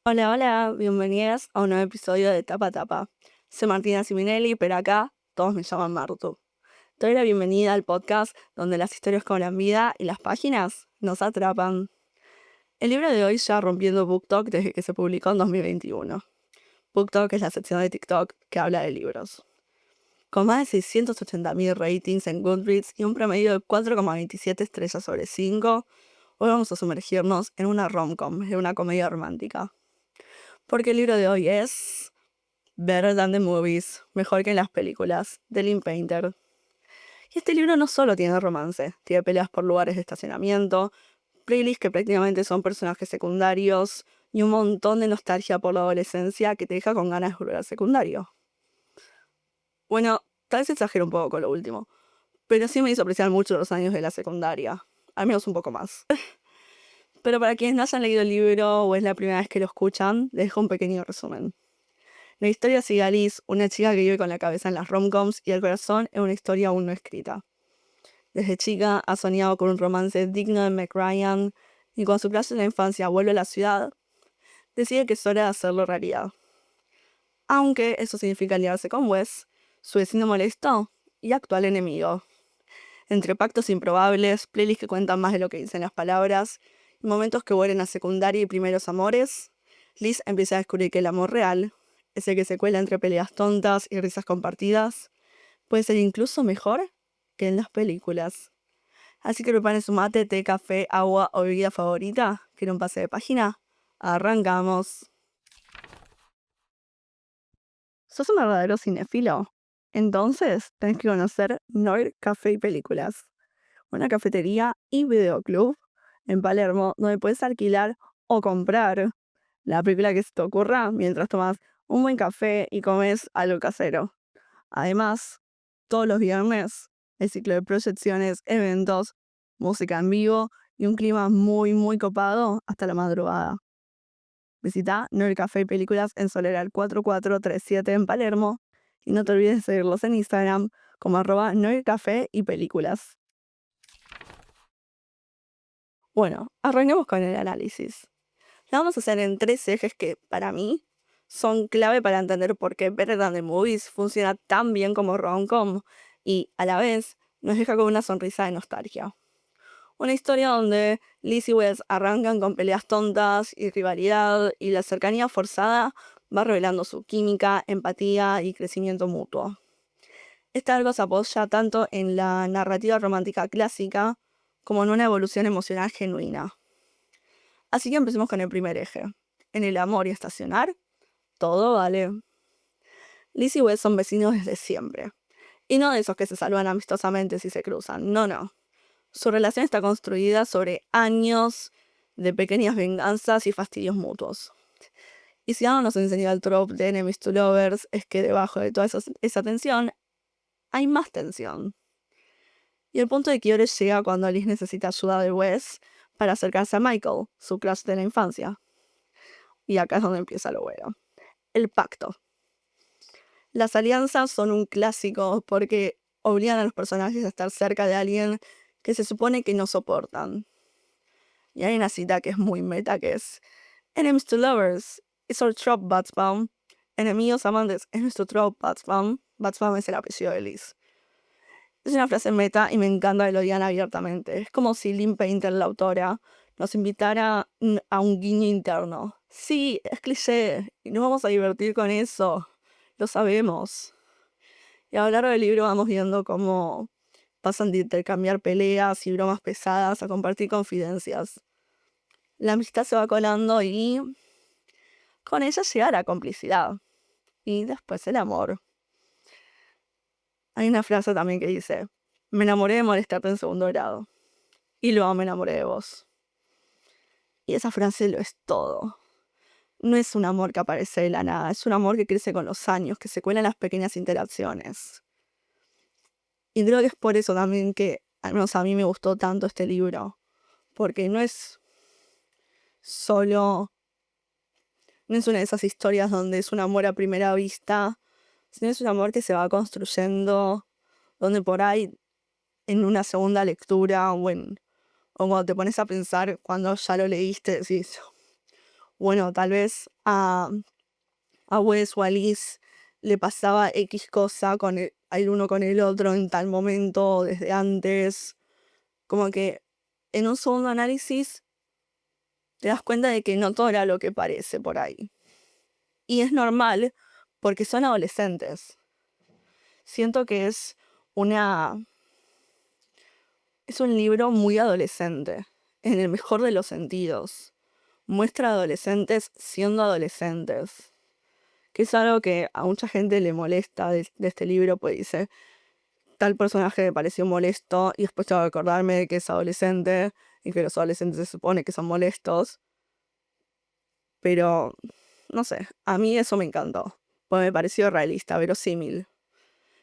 Hola, hola, bienvenidas a un nuevo episodio de Tapa Tapa. Soy Martina Siminelli, pero acá todos me llaman Martu. Te doy la bienvenida al podcast donde las historias cobran vida y las páginas nos atrapan. El libro de hoy ya rompiendo BookTok desde que se publicó en 2021. BookTok es la sección de TikTok que habla de libros. Con más de 680.000 ratings en Goodreads y un promedio de 4,27 estrellas sobre 5, hoy vamos a sumergirnos en una rom-com, en una comedia romántica. Porque el libro de hoy es Better Than the Movies, mejor que en las películas, de Lynn Painter. Y este libro no solo tiene romance, tiene peleas por lugares de estacionamiento, playlists que prácticamente son personajes secundarios y un montón de nostalgia por la adolescencia que te deja con ganas de volver al secundario. Bueno, tal vez exagero un poco con lo último, pero sí me hizo apreciar mucho los años de la secundaria, al menos un poco más. Pero para quienes no hayan leído el libro o es la primera vez que lo escuchan, les dejo un pequeño resumen. La historia sigue a Liz, una chica que vive con la cabeza en las romcoms y el corazón en una historia aún no escrita. Desde chica ha soñado con un romance digno de Meg Ryan y cuando su clase de la infancia vuelve a la ciudad, decide que es hora de hacerlo realidad. Aunque eso significa aliarse con Wes, su vecino molesto y actual enemigo. Entre pactos improbables, playlists que cuentan más de lo que dicen las palabras y momentos que vuelven a secundaria y primeros amores, Liz empieza a descubrir que el amor real, ese que se cuela entre peleas tontas y risas compartidas, puede ser incluso mejor que en las películas. Así que preparen su mate, té, café, agua o bebida favorita, que en un pase de página. Arrancamos. ¿Sos un verdadero cinéfilo? Entonces tenés que conocer Noir Café y Películas, una cafetería y videoclub en Palermo donde puedes alquilar o comprar la película que se te ocurra mientras tomas un buen café y comes algo casero. Además, todos los viernes el ciclo de proyecciones, eventos, música en vivo y un clima muy copado hasta la madrugada. Visita Nerd Café y Películas en Soleral 4437 en Palermo y no te olvides de seguirlos en Instagram como @nerdcafé y películas. Bueno, arranquemos con el análisis. La vamos a hacer en tres ejes que, para mí, son clave para entender por qué Better Than the Movies funciona tan bien como rom-com y, a la vez, nos deja con una sonrisa de nostalgia. Una historia donde Liz y Wes arrancan con peleas tontas y rivalidad y la cercanía forzada va revelando su química, empatía y crecimiento mutuo. Este algo se apoya tanto en la narrativa romántica clásica como en una evolución emocional genuina. Así que empecemos con el primer eje. En el amor y estacionar, todo vale. Liz y Wes son vecinos desde siempre. Y no de esos que se saludan amistosamente si se cruzan, no. Su relación está construida sobre años de pequeñas venganzas y fastidios mutuos. Y si algo nos enseñó el trope de enemies to lovers es que debajo de toda esa tensión hay más tensión. Y el punto de quiebre llega cuando Liz necesita ayuda de Wes para acercarse a Michael, su crush de la infancia. Y acá es donde empieza lo bueno. El pacto. Las alianzas son un clásico porque obligan a los personajes a estar cerca de alguien que se supone que no soportan. Y hay una cita que es muy meta que es Enemies to lovers, it's our trope, Batsbaum. Enemigos amantes, es nuestro trope, Batsbaum. Batsbaum es el apellido de Liz. Es una frase meta y me encanta que lo digan abiertamente. Es como si Lynn Painter, la autora, nos invitara a un guiño interno. Sí, es cliché y nos vamos a divertir con eso. Lo sabemos. Y a lo largo del libro vamos viendo cómo pasan de intercambiar peleas y bromas pesadas a compartir confidencias. La amistad se va colando y con ella llega la complicidad. Y después el amor. Hay una frase también que dice, me enamoré de molestarte en segundo grado. Y luego me enamoré de vos. Y esa frase lo es todo. No es un amor que aparece de la nada, es un amor que crece con los años, que se cuela en las pequeñas interacciones. Y creo que es por eso también que, al menos a mí me gustó tanto este libro. Porque no es solo, no es una de esas historias donde es un amor a primera vista, sino es un amor que se va construyendo, donde por ahí en una segunda lectura o cuando te pones a pensar cuando ya lo leíste, decís, bueno, tal vez a Wes o a Liz le pasaba X cosa con el uno con el otro en tal momento, desde antes. Como que en un segundo análisis te das cuenta de que no todo era lo que parece por ahí. Y es normal porque son adolescentes. Siento que es un libro muy adolescente, en el mejor de los sentidos. Muestra adolescentes siendo adolescentes, que es algo que a mucha gente le molesta de este libro, pues dice, tal personaje me pareció molesto y después tengo que acordarme de que es adolescente y que los adolescentes se supone que son molestos, pero no sé, a mí eso me encantó, pues me pareció realista, verosímil.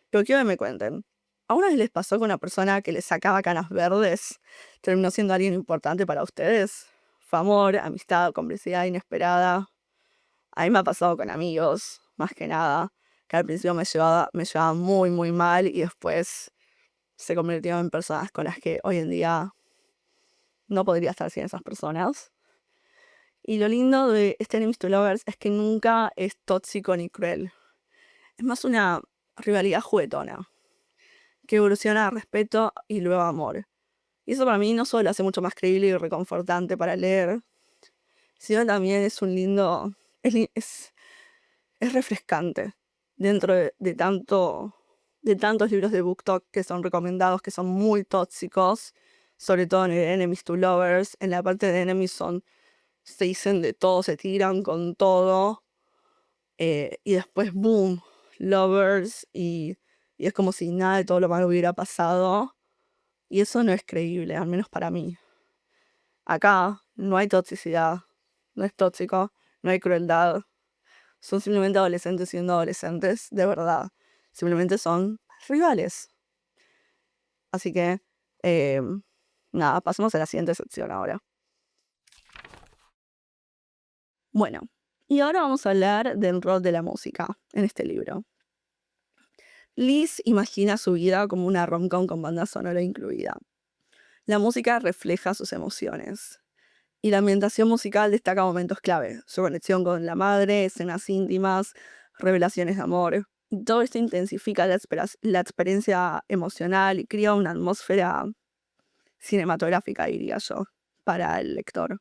Pero quiero que me cuenten, ¿a una vez les pasó que una persona que les sacaba canas verdes terminó siendo alguien importante para ustedes? Fue amor, amistad, complicidad inesperada. A mí me ha pasado con amigos, más que nada, que al principio me llevaba muy, muy mal y después se convirtieron en personas con las que hoy en día no podría estar sin esas personas. Y lo lindo de este Enemies to Lovers es que nunca es tóxico ni cruel. Es más una rivalidad juguetona, que evoluciona a respeto y luego a amor. Y eso para mí no solo lo hace mucho más creíble y reconfortante para leer, sino también es un lindo... es refrescante dentro de tantos libros de BookTok que son recomendados, que son muy tóxicos, sobre todo en el Enemies to Lovers. En la parte de Enemies se dicen de todo, se tiran con todo, y después, boom, Lovers, y es como si nada de todo lo malo hubiera pasado, y eso no es creíble, al menos para mí. Acá no hay toxicidad, no es tóxico, no hay crueldad. Son simplemente adolescentes siendo adolescentes, de verdad. Simplemente son rivales. Así que, nada, pasemos a la siguiente sección ahora. Bueno, y ahora vamos a hablar del rol de la música en este libro. Liz imagina su vida como una rom-com con banda sonora incluida. La música refleja sus emociones. Y la ambientación musical destaca momentos clave, su conexión con la madre, escenas íntimas, revelaciones de amor. Y todo esto intensifica la experiencia emocional y crea una atmósfera cinematográfica, diría yo, para el lector.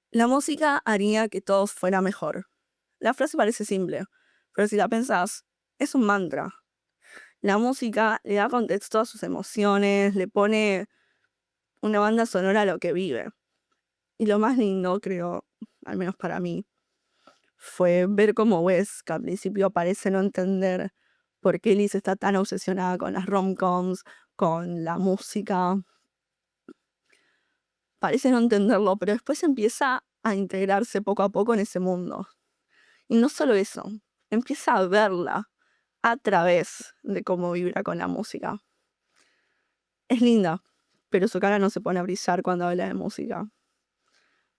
La música haría que todo fuera mejor. La frase parece simple, pero si la pensás, es un mantra. La música le da contexto a sus emociones, le pone una banda sonora a lo que vive. Y lo más lindo, creo, al menos para mí, fue ver cómo Wes, que al principio parece no entender por qué Liz está tan obsesionada con las rom-coms, con la música. Parece no entenderlo, pero después empieza a integrarse poco a poco en ese mundo. Y no solo eso, empieza a verla a través de cómo vibra con la música. Es linda, pero su cara no se pone a brillar cuando habla de música.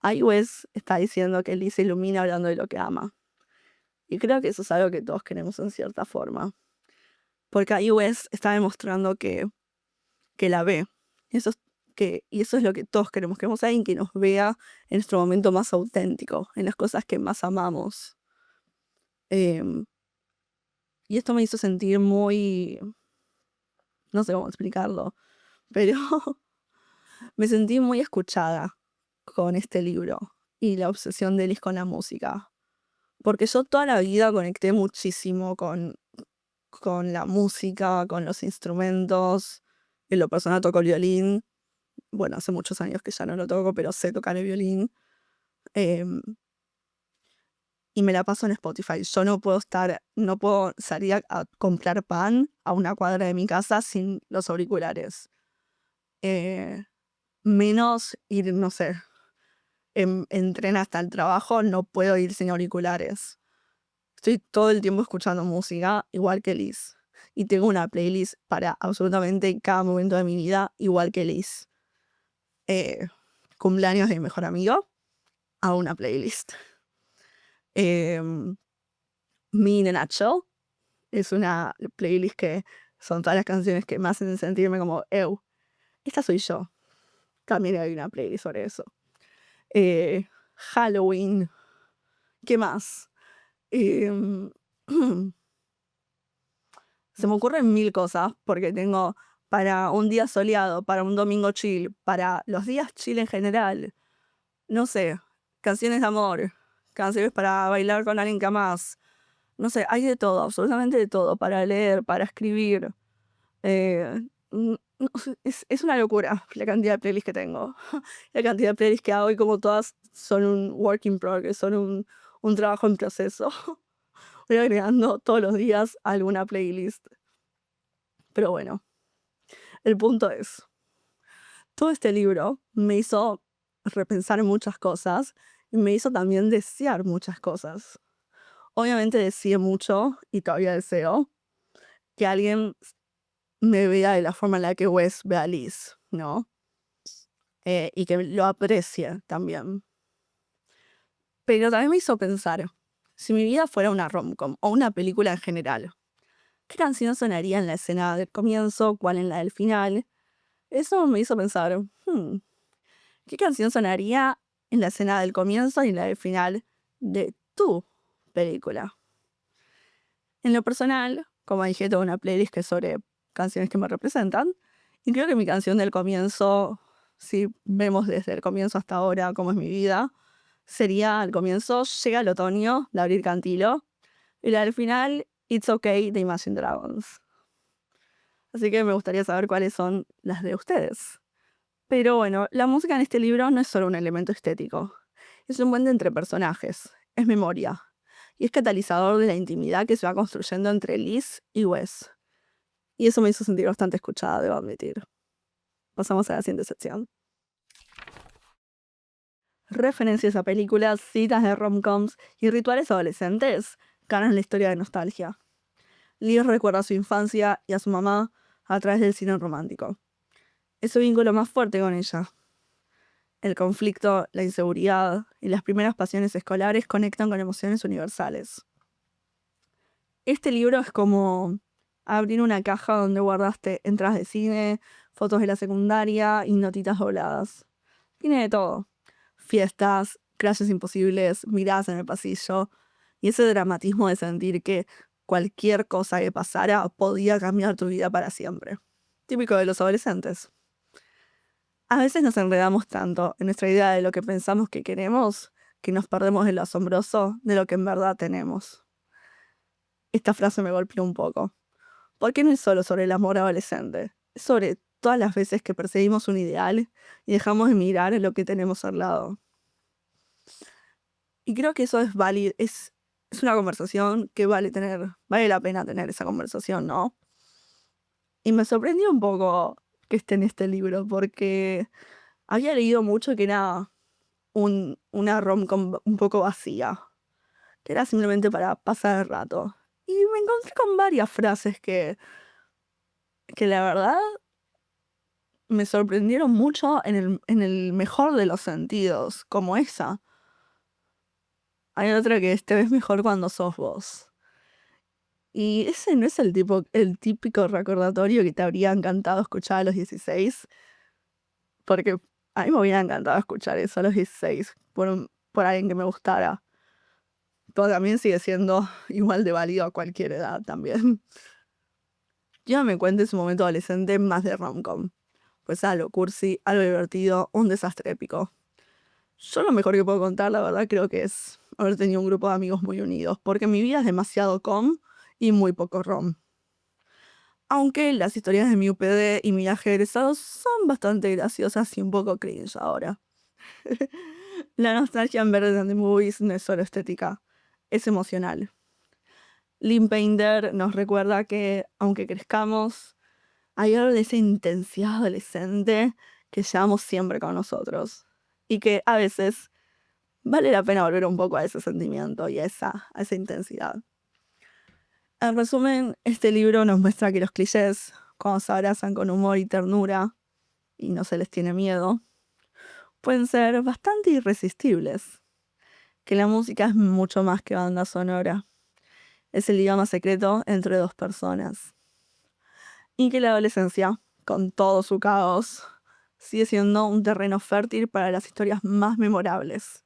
Ahí Wes está diciendo que Liz se ilumina hablando de lo que ama. Y creo que eso es algo que todos queremos en cierta forma. Porque ahí Wes está demostrando que la ve. Y eso es lo que todos queremos. Queremos a alguien que nos vea en nuestro momento más auténtico, en las cosas que más amamos. Em, y esto me hizo sentir muy... No sé cómo explicarlo, pero me sentí muy escuchada con este libro y la obsesión de Liz con la música. Porque yo toda la vida conecté muchísimo con la música, con los instrumentos. En lo personal toco el violín. Bueno, hace muchos años que ya no lo toco, pero sé tocar el violín. Em, y me la paso en Spotify. Yo no puedo salir a comprar pan a una cuadra de mi casa sin los auriculares. Eh, Menos ir, no sé, en tren hasta el trabajo, no puedo ir sin auriculares. Estoy todo el tiempo escuchando música, igual que Liz. Y tengo una playlist para absolutamente cada momento de mi vida, igual que Liz. Cumpleaños de mi mejor amigo, a una playlist. Me in a Nutshell es una playlist que son todas las canciones que me hacen sentirme como, esta soy yo. También hay una playlist sobre eso. Halloween. ¿Qué más? Em, Se me ocurren mil cosas porque tengo para un día soleado, para un domingo chill, para los días chill en general. No sé, canciones de amor, canciones para bailar con alguien que amás. No sé, hay de todo, absolutamente de todo, para leer, para escribir. Eh, no sé, es una locura la cantidad de playlists que tengo. La cantidad de playlists que hago y como todas son un work in progress, son un trabajo en proceso. Voy agregando todos los días alguna playlist. Pero bueno, el punto es, todo este libro me hizo repensar muchas cosas y me hizo también desear muchas cosas. Obviamente deseé mucho y todavía deseo que alguien me vea de la forma en la que Wes ve a Liz, ¿no? Y que lo aprecie también. Pero también me hizo pensar, si mi vida fuera una rom-com o una película en general, ¿qué canción sonaría en la escena del comienzo, cuál en la del final? Eso me hizo pensar, ¿qué canción sonaría en la escena del comienzo y en la del final de tu película? En lo personal, como dije, tengo una playlist que es sobre canciones que me representan. Y creo que mi canción del comienzo, si vemos desde el comienzo hasta ahora cómo es mi vida, sería al comienzo Llega el otoño, de Abril Cantilo. Y la del final, It's Okay, de Imagine Dragons. Así que me gustaría saber cuáles son las de ustedes. Pero bueno, la música en este libro no es solo un elemento estético. Es un puente entre personajes, es memoria. Y es catalizador de la intimidad que se va construyendo entre Liz y Wes. Y eso me hizo sentir bastante escuchada, debo admitir. Pasamos a la siguiente sección. Referencias a películas, citas de romcoms y rituales adolescentes ganan la historia de nostalgia. Liz recuerda a su infancia y a su mamá a través del cine romántico. Es su vínculo más fuerte con ella. El conflicto, la inseguridad y las primeras pasiones escolares conectan con emociones universales. Este libro es como abrir una caja donde guardaste entradas de cine, fotos de la secundaria y notitas dobladas. Tiene de todo. Fiestas, crashes imposibles, miradas en el pasillo y ese dramatismo de sentir que cualquier cosa que pasara podía cambiar tu vida para siempre. Típico de los adolescentes. A veces nos enredamos tanto en nuestra idea de lo que pensamos que queremos que nos perdemos en lo asombroso de lo que en verdad tenemos. Esta frase me golpeó un poco. Porque no es solo sobre el amor adolescente, es sobre todas las veces que perseguimos un ideal y dejamos de mirar lo que tenemos al lado. Y creo que eso es válido, es una conversación que vale la pena tener esa conversación, ¿no? Y me sorprendió un poco que esté en este libro, porque había leído mucho que era una rom-com un poco vacía, que era simplemente para pasar el rato. Y me encontré con varias frases que la verdad me sorprendieron mucho en el mejor de los sentidos, como esa. Hay otra que es te ves mejor cuando sos vos. Y ese no es el típico recordatorio que te habría encantado escuchar a los 16, porque a mí me hubiera encantado escuchar eso a los 16 por alguien que me gustara. Pero también sigue siendo igual de válido a cualquier edad también. Yo me cuento en su momento adolescente más de rom-com. Pues algo cursi, algo divertido, un desastre épico. Yo lo mejor que puedo contar, la verdad, creo que es haber tenido un grupo de amigos muy unidos, porque mi vida es demasiado com y muy poco rom. Aunque las historias de mi UPD y mi viaje de egresados son bastante graciosas y un poco cringe ahora. La nostalgia en Better Than the Movies no es solo estética, es emocional. Lynn Painter nos recuerda que, aunque crezcamos, hay algo de esa intensidad adolescente que llevamos siempre con nosotros. Y que a veces vale la pena volver un poco a ese sentimiento y a esa intensidad. En resumen, este libro nos muestra que los clichés, cuando se abrazan con humor y ternura, y no se les tiene miedo, pueden ser bastante irresistibles. Que la música es mucho más que banda sonora. Es el idioma secreto entre dos personas. Y que la adolescencia, con todo su caos, sigue siendo un terreno fértil para las historias más memorables.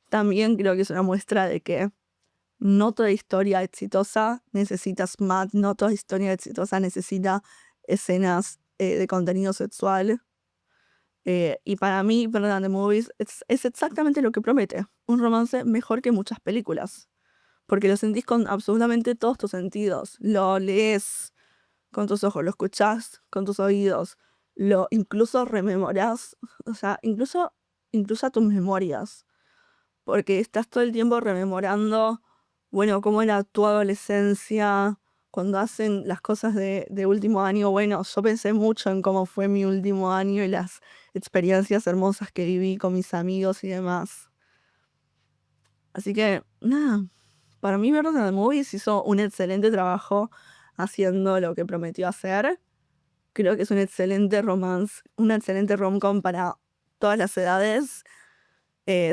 también creo que es una muestra de que no toda historia exitosa necesita smut, no toda historia exitosa necesita escenas de contenido sexual. Y para mí, Perdón the Movies es exactamente lo que promete. Un romance mejor que muchas películas. Porque lo sentís con absolutamente todos tus sentidos. Lo lees con tus ojos, lo escuchás con tus oídos, lo incluso rememorás, o sea, incluso a tus memorias. Porque estás todo el tiempo rememorando, bueno, cómo era tu adolescencia, cuando hacen las cosas de último año. Bueno, yo pensé mucho en cómo fue mi último año y las experiencias hermosas que viví con mis amigos y demás. Así que, nada, para mí Verdad the Movies hizo un excelente trabajo haciendo lo que prometió hacer. Creo que es un excelente romance, una excelente rom-com para todas las edades,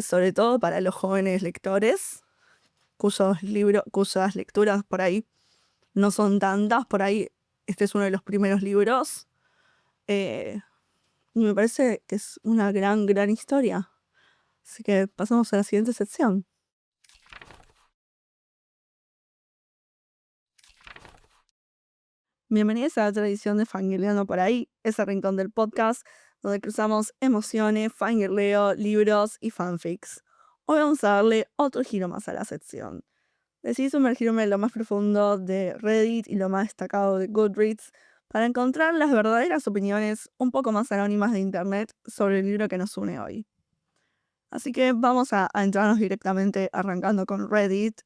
sobre todo para los jóvenes lectores, cuyas lecturas por ahí no son tantas. Por ahí este es uno de los primeros libros. eh, y me parece que es una gran, gran historia. Así que pasamos a la siguiente sección. Bienvenidos a la otra edición de Fangirleando por ahí, ese rincón del podcast donde cruzamos emociones, fangirleo, libros y fanfics. Hoy vamos a darle otro giro más a la sección. Decidí sumergirme en lo más profundo de Reddit y lo más destacado de Goodreads para encontrar las verdaderas opiniones un poco más anónimas de internet sobre el libro que nos une hoy. Así que vamos a entrarnos directamente arrancando con Reddit.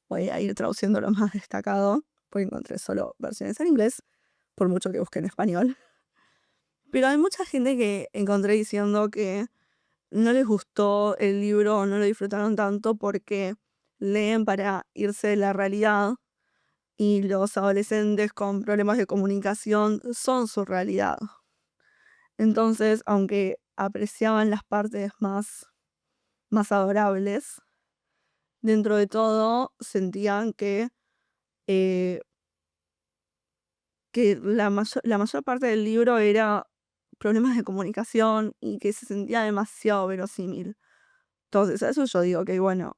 Voy a ir traduciendo lo más destacado, porque encontré solo versiones en inglés, por mucho que busque en español. Pero hay mucha gente que encontré diciendo que no les gustó el libro o no lo disfrutaron tanto porque leen para irse de la realidad y los adolescentes con problemas de comunicación son su realidad. Entonces, aunque apreciaban las partes más adorables, dentro de todo sentían eh, que la mayor parte del libro era problemas de comunicación y que se sentía demasiado verosímil. Entonces, a eso yo digo que, bueno,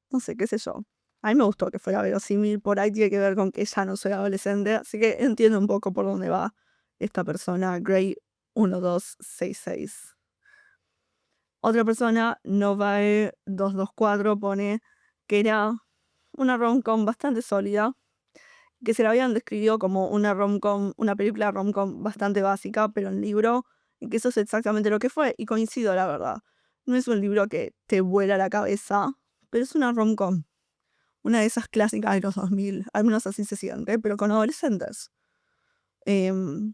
no sé, qué sé yo. A mí me gustó que fuera verosímil, por ahí tiene que ver con que ya no soy adolescente, así que entiendo un poco por dónde va esta persona, Gray1266. Otra persona, Novae224, pone que era una rom-com bastante sólida, que se la habían descrito como una rom-com, una película rom-com bastante básica, pero en libro, y que eso es exactamente lo que fue, y coincido, la verdad. No es un libro que te vuela la cabeza, pero es una rom-com. Una de esas clásicas de los 2000, al menos así se siente, pero con adolescentes. Em,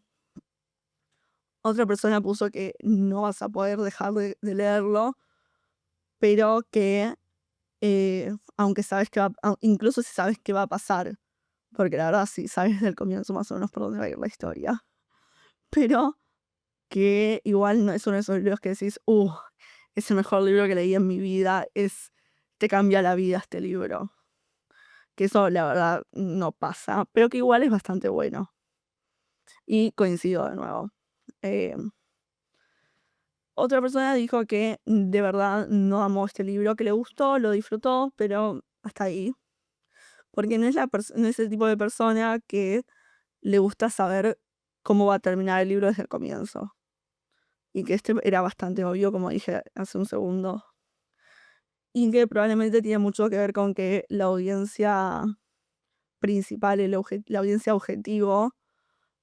Otra persona puso que no vas a poder dejar de leerlo, pero que aunque sabes que incluso si sabes qué va a pasar, porque la verdad sí sabes desde el comienzo más o menos por dónde va a ir la historia, pero que igual no es uno de esos libros que decís, es el mejor libro que leí en mi vida, te cambia la vida este libro. Que eso la verdad no pasa, pero que igual es bastante bueno. Y coincido de nuevo. Eh, Otra persona dijo que de verdad no amó este libro, que le gustó, lo disfrutó, pero hasta ahí. Porque no es el tipo de persona que le gusta saber cómo va a terminar el libro desde el comienzo. Y que este era bastante obvio, como dije hace un segundo. Y que probablemente tiene mucho que ver con que la audiencia principal, la audiencia objetivo,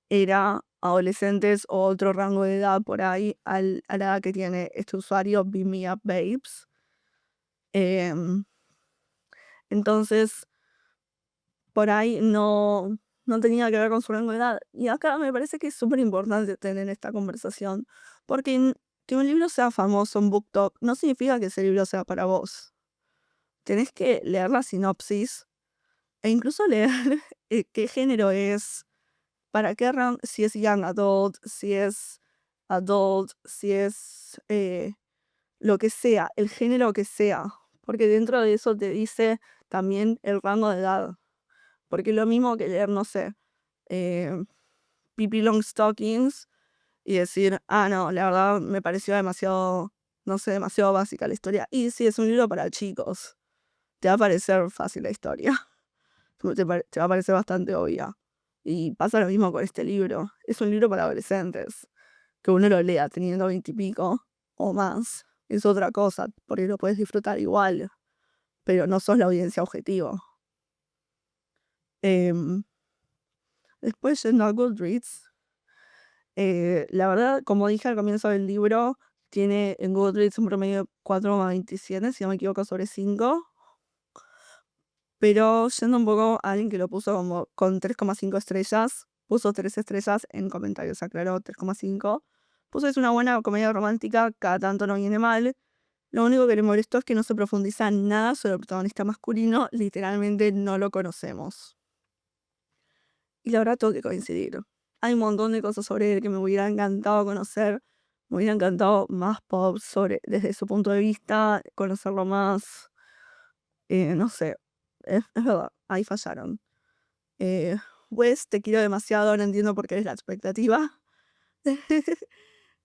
era adolescentes o otro rango de edad por ahí, a la edad que tiene este usuario, Beam Me Up Babes. Em, entonces, por ahí no tenía que ver con su rango de edad. Y acá me parece que es súper importante tener esta conversación, porque que un libro sea famoso en BookTok no significa que ese libro sea para vos. Tenés que leer la sinopsis e incluso leer qué género es, para qué rango, si es young adult, si es adult, si es lo que sea, el género que sea, porque dentro de eso te dice también el rango de edad. Porque es lo mismo que leer, no sé, eh, Pippi Longstockings y decir, no, la verdad me pareció demasiado no sé, demasiado básica la historia. Y sí, es un libro para chicos. Te va a parecer fácil la historia. Te va a parecer bastante obvia. Y pasa lo mismo con este libro. Es un libro para adolescentes. Que uno lo lea teniendo 20 y pico o más es otra cosa, porque lo puedes disfrutar igual, pero no sos la audiencia objetivo. Em, Después, yendo a Goodreads, la verdad, como dije al comienzo del libro, tiene en Goodreads un promedio de 4,27, si no me equivoco, sobre 5. Pero yendo un poco a alguien que lo puso como con 3,5 estrellas, puso 3 estrellas en comentarios, aclaró 3,5. Puso es una buena comedia romántica, cada tanto no viene mal. Lo único que le molestó es que no se profundiza nada sobre el protagonista masculino, literalmente no lo conocemos. Y la verdad tengo que coincidir. Hay un montón de cosas sobre él que me hubiera encantado conocer. Me hubiera encantado más pop desde su punto de vista, conocerlo más. No sé, es verdad, ahí fallaron. Wes, te quiero demasiado, no entiendo por qué eres la expectativa.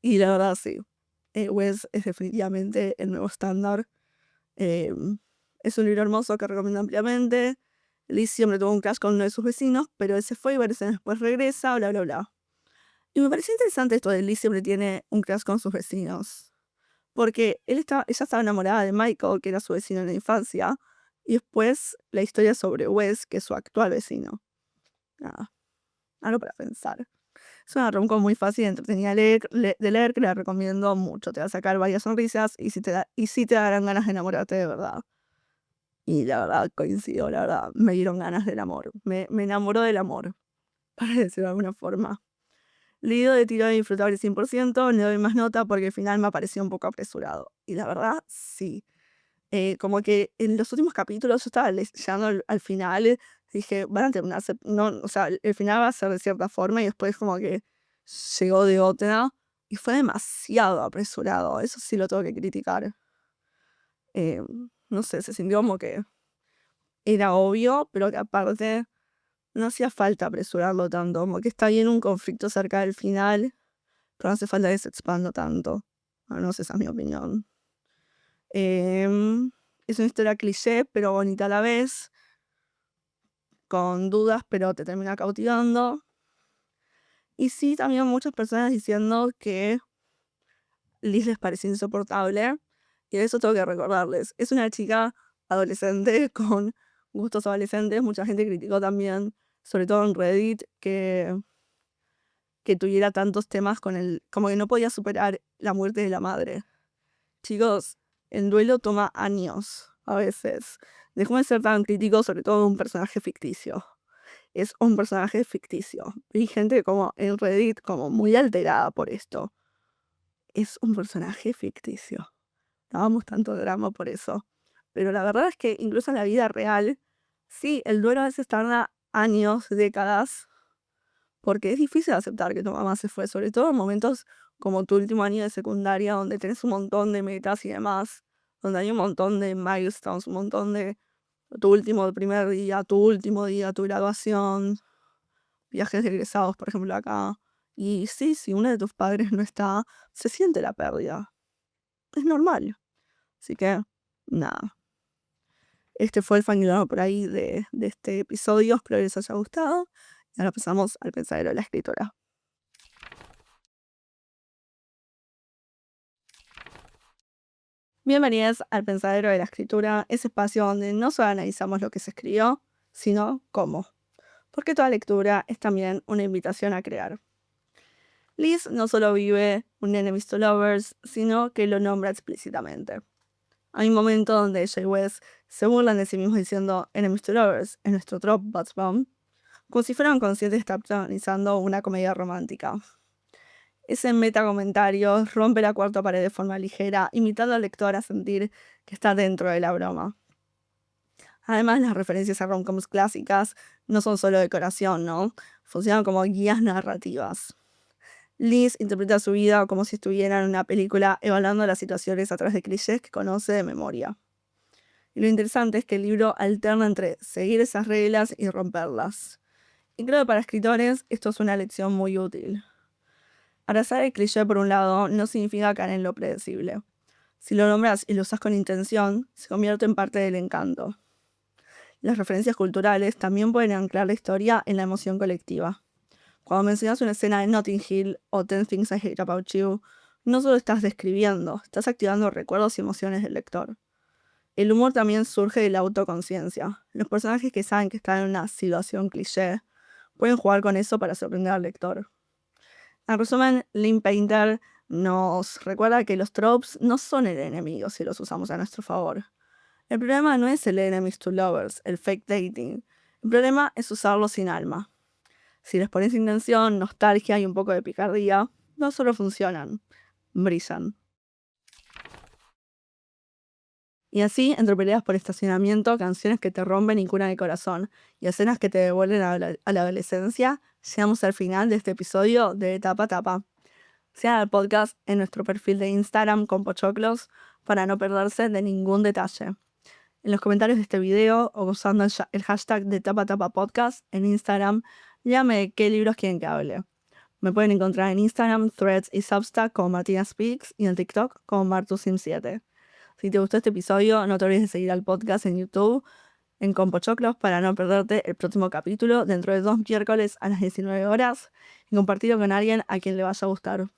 Y la verdad sí, Wes es definitivamente el nuevo estándar. Eh, es un libro hermoso que recomiendo ampliamente. Liz siempre tuvo un crush con uno de sus vecinos, pero él se fue y varios años después regresa, bla, bla, bla. Y me pareció interesante esto de Liz siempre tiene un crush con sus vecinos. Porque ella estaba enamorada de Michael, que era su vecino en la infancia. Y después la historia sobre Wes, que es su actual vecino. Nada, algo para pensar. Es una rom-com muy fácil y entretenida de leer, que la recomiendo mucho. Te va a sacar varias sonrisas y sí te darán ganas de enamorarte de verdad. Y la verdad, coincido, la verdad, me dieron ganas del amor. Me enamoró del amor, para decirlo de alguna forma. Leído de tirón disfrutable 100%, le doy más nota porque al final me pareció un poco apresurado. Y la verdad, sí. Como que en los últimos capítulos yo estaba llegando al final, dije, van a terminarse, no, o sea, el final va a ser de cierta forma y después como que llegó de otra y fue demasiado apresurado, eso sí lo tengo que criticar. No sé, se sintió como que era obvio, pero que aparte no hacía falta apresurarlo tanto, como que está bien un conflicto cerca del final, pero no hace falta que se expanda tanto. No sé, esa es mi opinión. Es una historia cliché, pero bonita a la vez, con dudas, pero te termina cautivando. Y sí, también muchas personas diciendo que Liz les parecía insoportable, y eso tengo que recordarles. Es una chica adolescente con gustos adolescentes, mucha gente criticó también, sobre todo en Reddit, que tuviera tantos temas como que no podía superar la muerte de la madre. Chicos, el duelo toma años, a veces. Dejemos de ser tan críticos, sobre todo de un personaje ficticio. Es un personaje ficticio. Hay gente como en Reddit como muy alterada por esto. Es un personaje ficticio. Dábamos tanto drama por eso. Pero la verdad es que incluso en la vida real, sí, el duelo a veces tarda años, décadas, porque es difícil aceptar que tu mamá se fue, sobre todo en momentos como tu último año de secundaria, donde tenés un montón de metas y demás, donde hay un montón de milestones, un montón de primer día, tu último día, tu graduación, viajes de egresados, por ejemplo, acá. Y sí, si uno de tus padres no está, se siente la pérdida. Es normal. Así que, nada. Este fue el fangirl por ahí de este episodio. Espero que les haya gustado. Y ahora pasamos al pensadero de la escritora. Bienvenidos al Pensadero de la Escritura, ese espacio donde no solo analizamos lo que se escribió, sino cómo. Porque toda lectura es también una invitación a crear. Liz no solo vive un Enemies to Lovers, sino que lo nombra explícitamente. Hay un momento donde ella y Wes se burlan de sí mismos diciendo Enemies to Lovers en nuestro trope Buzz Bomb, como si fueran conscientes de estar protagonizando una comedia romántica. Ese metacomentario rompe la cuarta pared de forma ligera, invitando al lector a sentir que está dentro de la broma. Además, las referencias a romcoms clásicas no son solo decoración, ¿no? Funcionan como guías narrativas. Liz interpreta su vida como si estuviera en una película, evaluando las situaciones a través de clichés que conoce de memoria. Y lo interesante es que el libro alterna entre seguir esas reglas y romperlas. Y creo que para escritores esto es una lección muy útil. Abrazar el cliché por un lado no significa caer en lo predecible. Si lo nombras y lo usas con intención, se convierte en parte del encanto. Las referencias culturales también pueden anclar la historia en la emoción colectiva. Cuando mencionas una escena de Notting Hill o 10 Things I Hate About You, no solo estás describiendo, estás activando recuerdos y emociones del lector. El humor también surge de la autoconciencia. Los personajes que saben que están en una situación cliché pueden jugar con eso para sorprender al lector. En resumen, Lynn Painter nos recuerda que los tropes no son el enemigo si los usamos a nuestro favor. El problema no es el enemies to lovers, el fake dating. El problema es usarlos sin alma. Si les pones intención, nostalgia y un poco de picardía, no solo funcionan, brillan. Y así, entre peleas por estacionamiento, canciones que te rompen y curan el corazón, y escenas que te devuelven a la adolescencia, llegamos al final de este episodio de Tapa Tapa. Sigan al podcast en nuestro perfil de Instagram con Pochoclos para no perderse de ningún detalle. En los comentarios de este video o usando el hashtag de Tapa Tapa Podcast en Instagram, díganme de qué libros quieren que hable. Me pueden encontrar en Instagram, Threads y Substack como Martina Speaks y en TikTok como Martusim7. Si te gustó este episodio, no te olvides de seguir al podcast en YouTube en Compochoclos para no perderte el próximo capítulo dentro de 2 miércoles a las 19 horas y compartirlo con alguien a quien le vaya a gustar.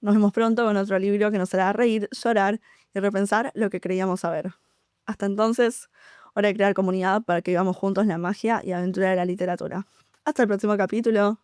Nos vemos pronto con otro libro que nos hará reír, llorar y repensar lo que creíamos saber. Hasta entonces, hora de crear comunidad para que vivamos juntos la magia y aventura de la literatura. Hasta el próximo capítulo.